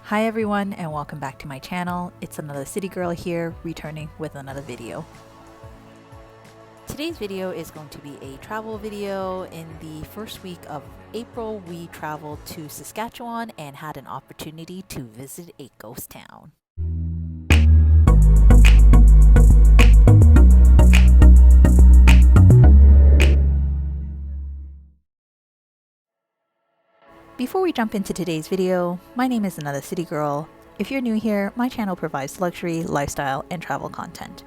Hi everyone and welcome back to my channel. It's another city girl here, returning with another video. Today's video is going to be a travel video. In the first week of April, we traveled to Saskatchewan and had an opportunity to visit a ghost town. Before we jump into today's video, my name is Another City Girl. If you're new here, my channel provides luxury, lifestyle, and travel content.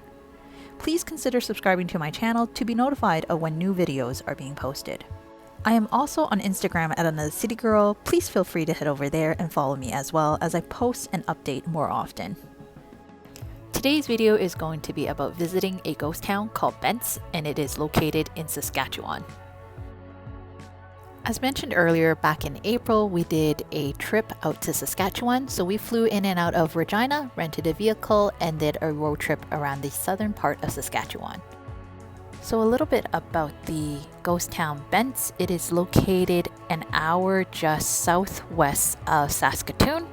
Please consider subscribing to my channel to be notified of when new videos are being posted. I am also on Instagram at Another City Girl. Please feel free to head over there and follow me as well, as I post and update more often. Today's video is going to be about visiting a ghost town called Bents, and it is located in Saskatchewan. As mentioned earlier, back in April, we did a trip out to Saskatchewan. So we flew in and out of Regina, rented a vehicle, and did a road trip around the southern part of Saskatchewan. So a little bit about the ghost town Bents. It is located an hour just southwest of Saskatoon,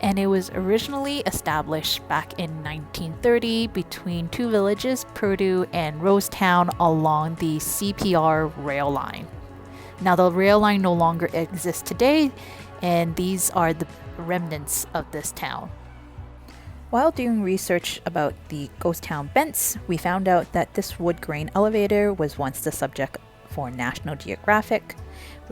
and it was originally established back in 1930 between two villages, Purdue and Rosetown, along the CPR rail line. Now the rail line no longer exists today, and these are the remnants of this town. While doing research about the ghost town Bents, we found out that this wood grain elevator was once the subject for National Geographic.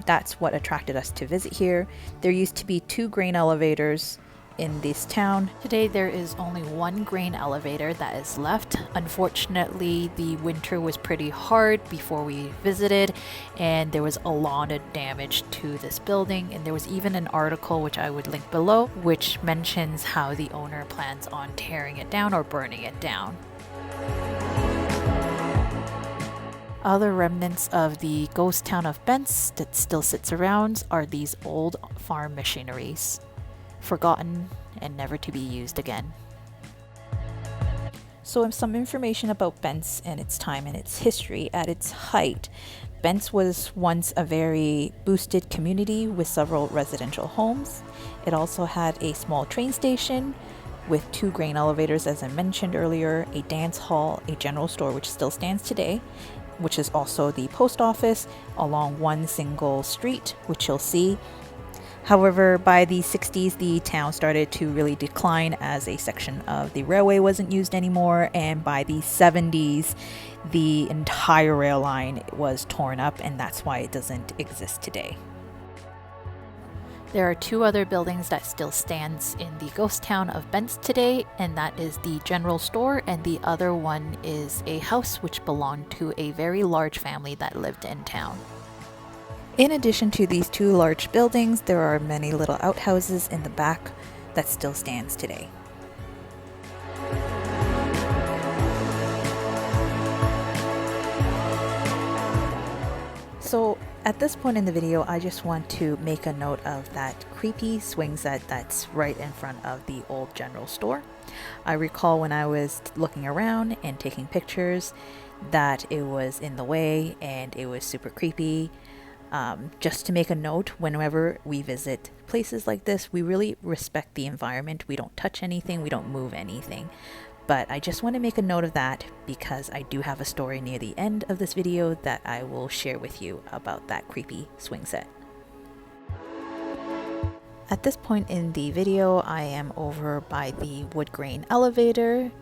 That's what attracted us to visit here. There used to be 2 grain elevators in this town. Today there is only 1 grain elevator that is left. Unfortunately, the winter was pretty hard before we visited, and there was a lot of damage to this building, and there was even an article which I would link below which mentions how the owner plans on tearing it down or burning it down. Other remnants of the ghost town of Bents that still sits around are these old farm machineries, forgotten and never to be used again. So some information about Bents and its time and its history. At its height, Bents was once a very boosted community with several residential homes. It also had a small train station with 2 grain elevators, as I mentioned earlier, a dance hall, a general store which still stands today, which is also the post office, along one single street, which you'll see. However, by the 60s, the town started to really decline as a section of the railway wasn't used anymore, and by the 70s, the entire rail line was torn up, and that's why it doesn't exist today. There are 2 other buildings that still stands in the ghost town of Bents today, and that is the general store, and the other one is a house which belonged to a very large family that lived in town. In addition to these 2 large buildings, there are many little outhouses in the back that still stands today. So at this point in the video, I just want to make a note of that creepy swing set that's right in front of the old general store. I recall when I was looking around and taking pictures that it was in the way and it was super creepy. Just to make a note, whenever we visit places like this, we really respect the environment. We don't touch anything, we don't move anything. But I just want to make a note of that because I do have a story near the end of this video that I will share with you about that creepy swing set. At this point in the video, I am over by the wood grain elevator,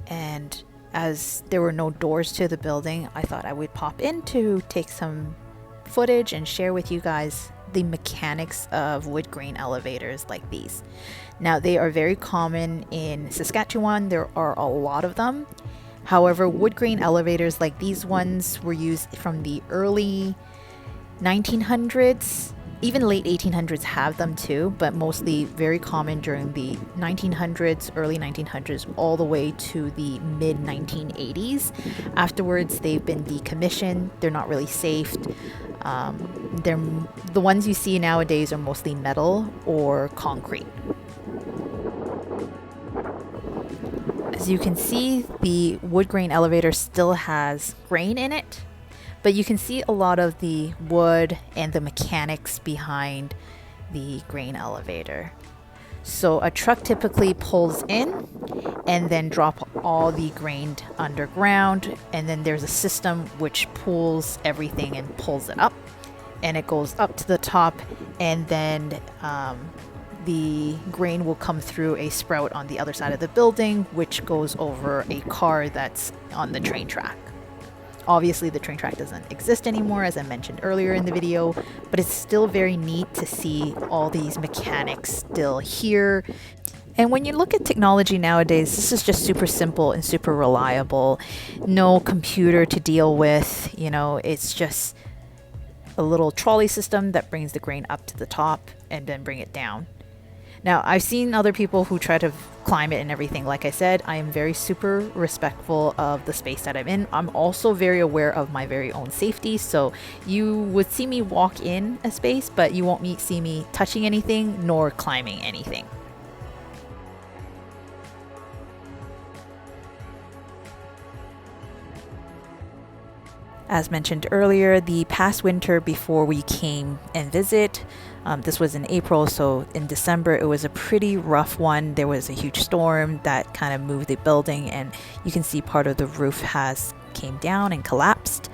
and as there were no doors to the building, I thought I would pop in to take some footage and share with you guys the mechanics of wood grain elevators like these. Now, they are very common in Saskatchewan. There are a lot of them. However, wood grain elevators like these ones were used from the early 1900s. Even late 1800s have them too, but mostly very common during the 1900s, early 1900s, all the way to the mid 1980s. Afterwards, they've been decommissioned. They're not really safe. The ones you see nowadays are mostly metal or concrete. As you can see, the wood grain elevator still has grain in it, but you can see a lot of the wood and the mechanics behind the grain elevator. So a truck typically pulls in and then drop all the grain underground, and then there's a system which pulls everything and pulls it up, and it goes up to the top, and then the grain will come through a sprout on the other side of the building, which goes over a car that's on the train track. Obviously, the train track doesn't exist anymore, as I mentioned earlier in the video, but it's still very neat to see all these mechanics still here. And when you look at technology nowadays, this is just super simple and super reliable. No computer to deal with, it's just a little trolley system that brings the grain up to the top and then bring it down. Now, I've seen other people who try to climb it and everything. Like I said, I am very super respectful of the space that I'm in. I'm also very aware of my very own safety. So you would see me walk in a space, but you won't see me touching anything nor climbing anything. As mentioned earlier, the past winter before we came and visit, this was in April, so in December it was a pretty rough one. There was a huge storm that kind of moved the building, and you can see part of the roof has came down and collapsed.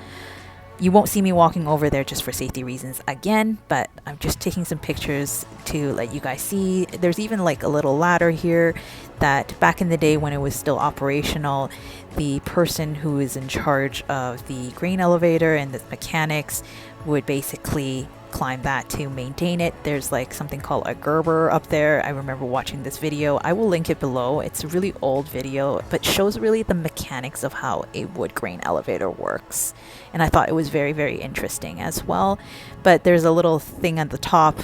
You won't see me walking over there just for safety reasons again, but I'm just taking some pictures to let you guys see. There's even like a little ladder here that back in the day when it was still operational, the person who is in charge of the grain elevator and the mechanics would basically climb that to maintain it. There's like something called a gerber up there. I remember watching this video. I will link it below. It's a really old video, but shows really the mechanics of how a wood grain elevator works. And I thought it was very, very interesting as well. But there's a little thing at the top,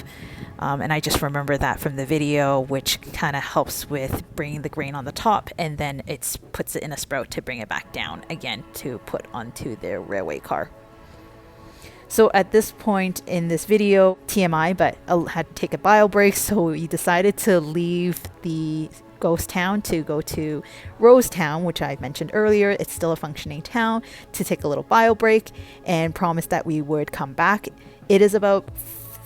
and I just remember that from the video, which kind of helps with bringing the grain on the top, and then it puts it in a sprout to bring it back down again to put onto their railway car. So at this point in this video, TMI, but I had to take a bio break, so we decided to leave the ghost town to go to Rose Town, which I mentioned earlier. It's still a functioning town, to take a little bio break and promised that we would come back. It is about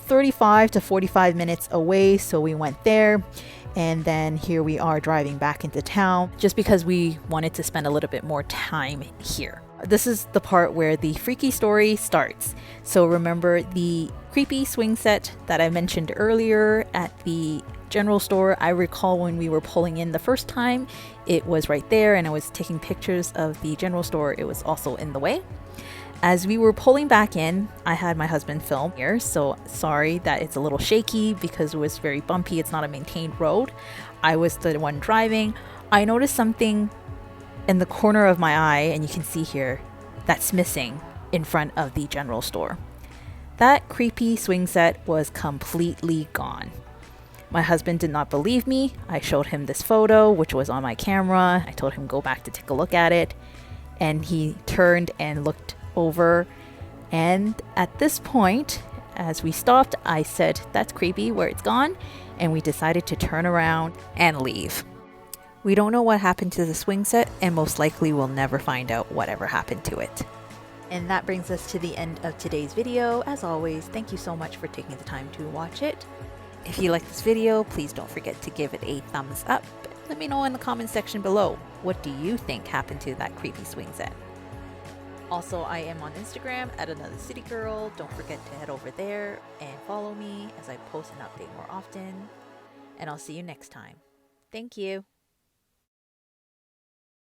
35 to 45 minutes away, so we went there. And then here we are driving back into town just because we wanted to spend a little bit more time here. This is the part where the freaky story starts. So remember the creepy swing set that I mentioned earlier at the general store? I recall when we were pulling in the first time, it was right there, and I was taking pictures of the general store. It was also in the way. As we were pulling back in, I had my husband film here, so sorry that it's a little shaky because it was very bumpy. It's not a maintained road. I was the one driving. I noticed something in the corner of my eye, and you can see here, that's missing in front of the general store. That creepy swing set was completely gone. My husband did not believe me. I showed him this photo, which was on my camera. I told him go back to take a look at it, and he turned and looked over, and at this point, as we stopped, I said, that's creepy where it's gone, and we decided to turn around and leave. We don't know what happened to the swing set, and most likely we'll never find out whatever happened to it. And that brings us to the end of today's video. As always, thank you so much for taking the time to watch it. If you like this video, please don't forget to give it a thumbs up. Let me know in the comment section below, what do you think happened to that creepy swing set? Also, I am on Instagram at Another City Girl. Don't forget to head over there and follow me as I post and update more often. And I'll see you next time. Thank you.